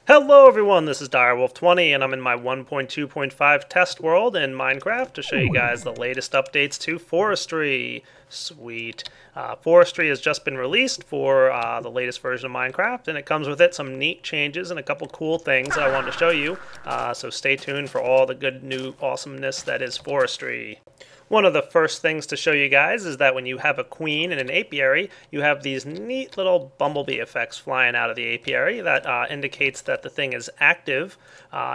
Hello everyone, this is Direwolf20 and I'm in my 1.2.5 test world in Minecraft to show you guys the latest updates to Forestry. Sweet. Forestry has just been released for the latest version of Minecraft, and it comes with it some neat changes and a couple cool things that I wanted to show you, so stay tuned for all the good new awesomeness that is Forestry. One of the first things to show you guys is that when you have a queen in an apiary, you have these neat little bumblebee effects flying out of the apiary that indicates that the thing is active.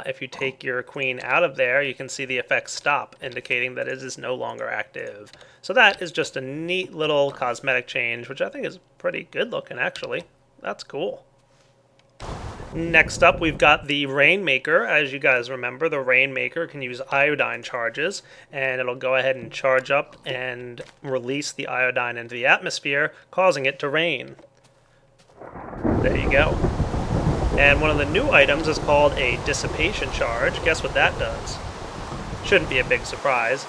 If you take your queen out of there, you can see the effects stop, indicating that it is no longer active. So that is just a neat little cosmetic change, which I think is pretty good looking actually. That's cool. Next up, we've got the Rainmaker. As you guys remember, the Rainmaker can use iodine charges, and it'll go ahead and charge up and release the iodine into the atmosphere, causing it to rain. There you go. And one of the new items is called a dissipation charge. Guess what that does? Shouldn't be a big surprise.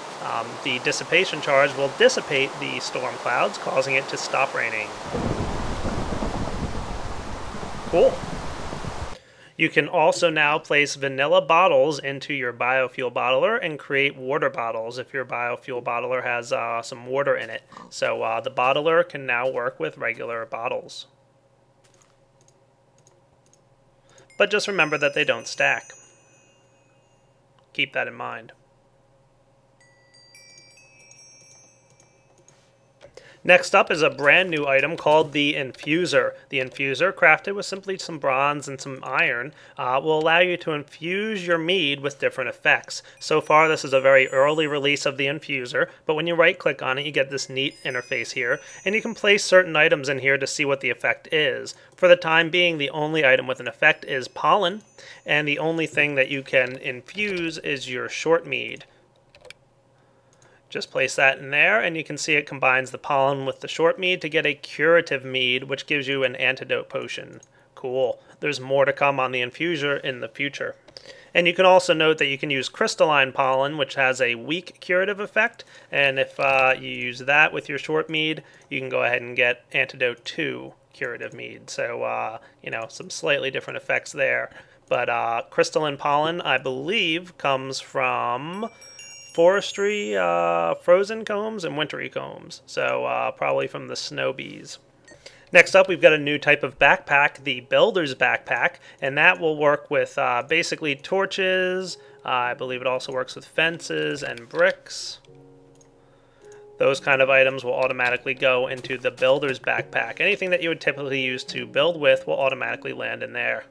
The dissipation charge will dissipate the storm clouds, causing it to stop raining. Cool. You can also now place vanilla bottles into your biofuel bottler and create water bottles if your biofuel bottler has some water in it. So the bottler can now work with regular bottles. But just remember that they don't stack. Keep that in mind. Next up is a brand new item called the infuser. The infuser, crafted with simply some bronze and some iron, will allow you to infuse your mead with different effects. So far, this is a very early release of the infuser, but when you right-click on it, you get this neat interface here, and you can place certain items in here to see what the effect is. For the time being, the only item with an effect is pollen, and the only thing that you can infuse is your short mead. Just place that in there, and you can see it combines the pollen with the short mead to get a curative mead, which gives you an antidote potion. Cool. There's more to come on the infuser in the future. And you can also note that you can use crystalline pollen, which has a weak curative effect, and if you use that with your short mead, you can go ahead and get antidote 2 curative mead. So, you know, some slightly different effects there. But crystalline pollen, I believe, comes from Forestry, frozen combs, and wintry combs, so probably from the snow bees. Next up, we've got a new type of backpack, the Builder's Backpack, and that will work with basically torches. I believe it also works with fences and bricks. Those kind of items will automatically go into the Builder's Backpack. Anything that you would typically use to build with will automatically land in there.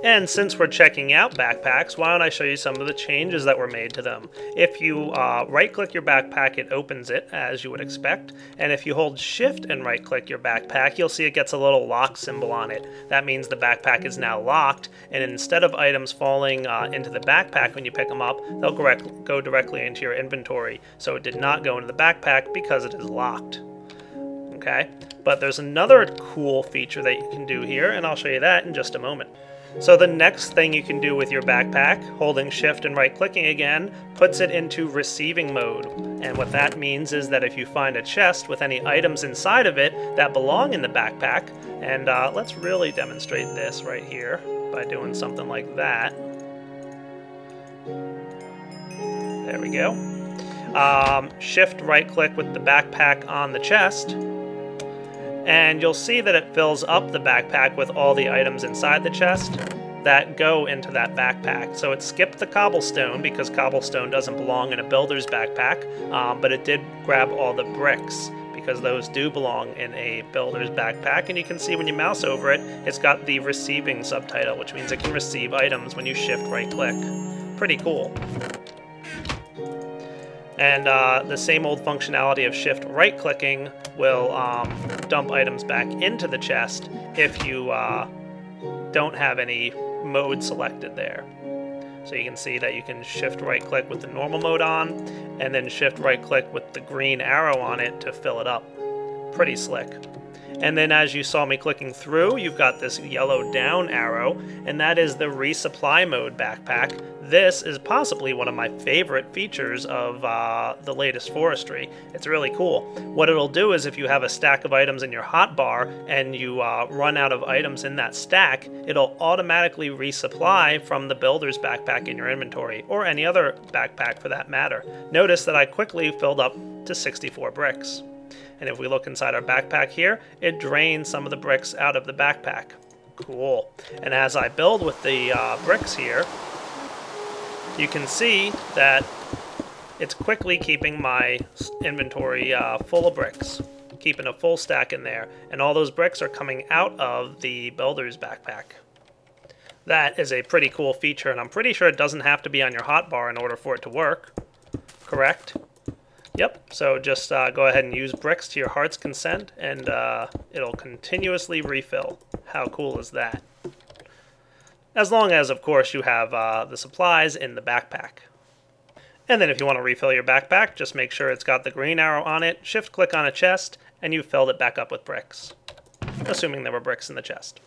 And since we're checking out backpacks, why don't I show you some of the changes that were made to them. If you right-click your backpack, it opens it, as you would expect. And if you hold Shift and right-click your backpack, you'll see it gets a little lock symbol on it. That means the backpack is now locked, and instead of items falling into the backpack when you pick them up, they'll go directly into your inventory. So it did not go into the backpack because it is locked. Okay, but there's another cool feature that you can do here, and I'll show you that in just a moment. So the next thing you can do with your backpack, holding Shift and right-clicking again, puts it into receiving mode. And what that means is that if you find a chest with any items inside of it that belong in the backpack, and let's really demonstrate this right here by doing something like that. There we go. Shift right-click with the backpack on the chest, and you'll see that it fills up the backpack with all the items inside the chest that go into that backpack. So it skipped the cobblestone because cobblestone doesn't belong in a builder's backpack, but it did grab all the bricks because those do belong in a builder's backpack. And you can see when you mouse over it, it's got the receiving subtitle, which means it can receive items when you shift right click. Pretty cool. And the same old functionality of shift right clicking will dump items back into the chest if you don't have any mode selected there. So you can see that you can shift right click with the normal mode on, and then shift right click with the green arrow on it to fill it up. Pretty slick. And then as you saw me clicking through, you've got this yellow down arrow, and that is the resupply mode backpack. This is possibly one of my favorite features of the latest Forestry. It's really cool. What it'll do is if you have a stack of items in your hotbar and you run out of items in that stack, it'll automatically resupply from the builder's backpack in your inventory, or any other backpack for that matter. Notice that I quickly filled up to 64 bricks. And if we look inside our backpack here, it drains some of the bricks out of the backpack. Cool. And as I build with the bricks here, you can see that it's quickly keeping my inventory full of bricks, keeping a full stack in there, and all those bricks are coming out of the builder's backpack. That is a pretty cool feature, and I'm pretty sure it doesn't have to be on your hotbar in order for it to work. Correct? Yep, so just go ahead and use bricks to your heart's consent, and it'll continuously refill. How cool is that? As long as, of course, you have the supplies in the backpack. And then if you want to refill your backpack, just make sure it's got the green arrow on it, shift-click on a chest, and you've filled it back up with bricks. Assuming there were bricks in the chest.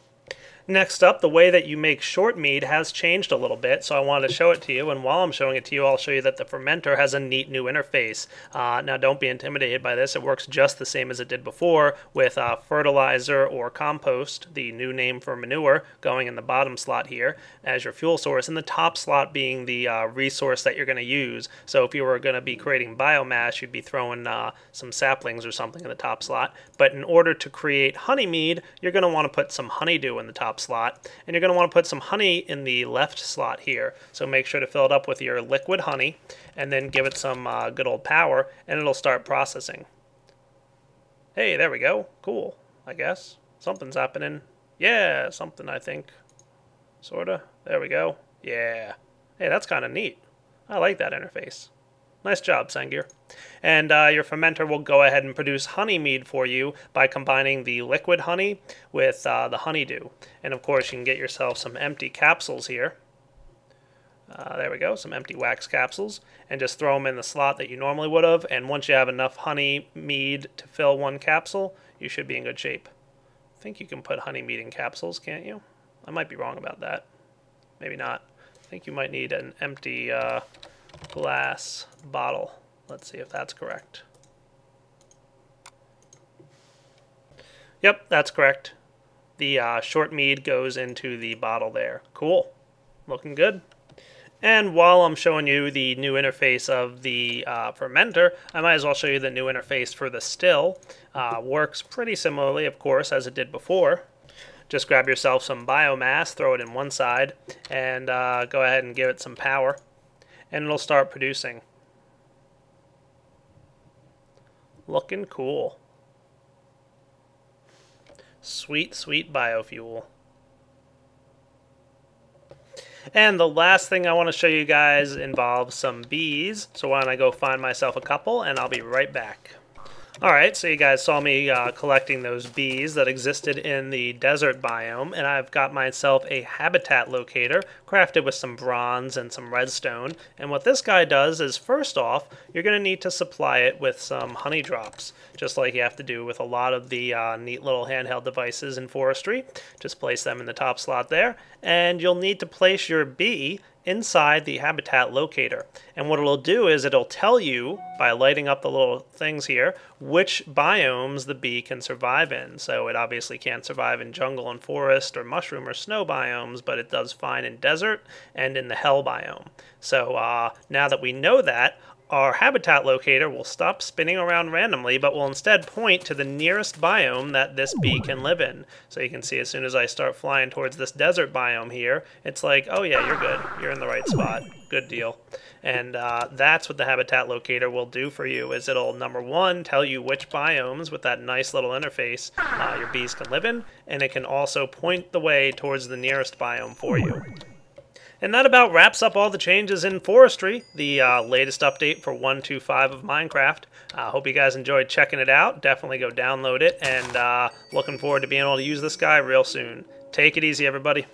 Next up, the way that you make short mead has changed a little bit, so I wanted to show it to you, and while I'm showing it to you, I'll show you that the fermenter has a neat new interface. Now don't be intimidated by this, it works just the same as it did before, with fertilizer or compost, the new name for manure, going in the bottom slot here as your fuel source, and the top slot being the resource that you're going to use. So if you were going to be creating biomass, you'd be throwing some saplings or something in the top slot, but in order to create honey mead, you're going to want to put some honeydew in the top slot, and you're going to want to put some honey in the left slot here. So make sure to fill it up with your liquid honey and then give it some good old power, and it'll start processing. Hey, there we go. Cool, I guess. Something's happening. Yeah, something, I think. Sorta. There we go. Yeah. Hey, that's kind of neat. I like that interface. Nice job, Sengir. And your fermenter will go ahead and produce honey mead for you by combining the liquid honey with the honeydew. And of course, you can get yourself some empty capsules here. There we go, some empty wax capsules. And just throw them in the slot that you normally would have. And once you have enough honey mead to fill one capsule, you should be in good shape. I think you can put honey mead in capsules, can't you? I might be wrong about that. Maybe not. I think you might need an empty glass bottle. Let's see if that's correct. Yep, that's correct. The short mead goes into the bottle there. Cool. Looking good. And while I'm showing you the new interface of the fermenter, I might as well show you the new interface for the still. Works pretty similarly, of course, as it did before. Just grab yourself some biomass, throw it in one side, and go ahead and give it some power. And it'll start producing. Looking cool. Sweet, sweet biofuel. And the last thing I want to show you guys involves some bees. So why don't I go find myself a couple, and I'll be right back. Alright, so you guys saw me collecting those bees that existed in the desert biome, and I've got myself a habitat locator crafted with some bronze and some redstone. And what this guy does is, first off, you're going to need to supply it with some honey drops, just like you have to do with a lot of the neat little handheld devices in Forestry. Just place them in the top slot there, and you'll need to place your bee inside the habitat locator. And what it'll do is it'll tell you, by lighting up the little things here, which biomes the bee can survive in. So it obviously can't survive in jungle and forest or mushroom or snow biomes, but it does fine in desert and in the hell biome. So now that we know that, our habitat locator will stop spinning around randomly, but will instead point to the nearest biome that this bee can live in. So you can see as soon as I start flying towards this desert biome here, it's like, oh yeah, you're good. You're in the right spot. Good deal. And that's what the habitat locator will do for you, is it'll, number one, tell you which biomes with that nice little interface your bees can live in, and it can also point the way towards the nearest biome for you. And that about wraps up all the changes in Forestry, the latest update for 1.2.5 of Minecraft. Hope you guys enjoyed checking it out. Definitely go download it, and looking forward to being able to use this guy real soon. Take it easy, everybody.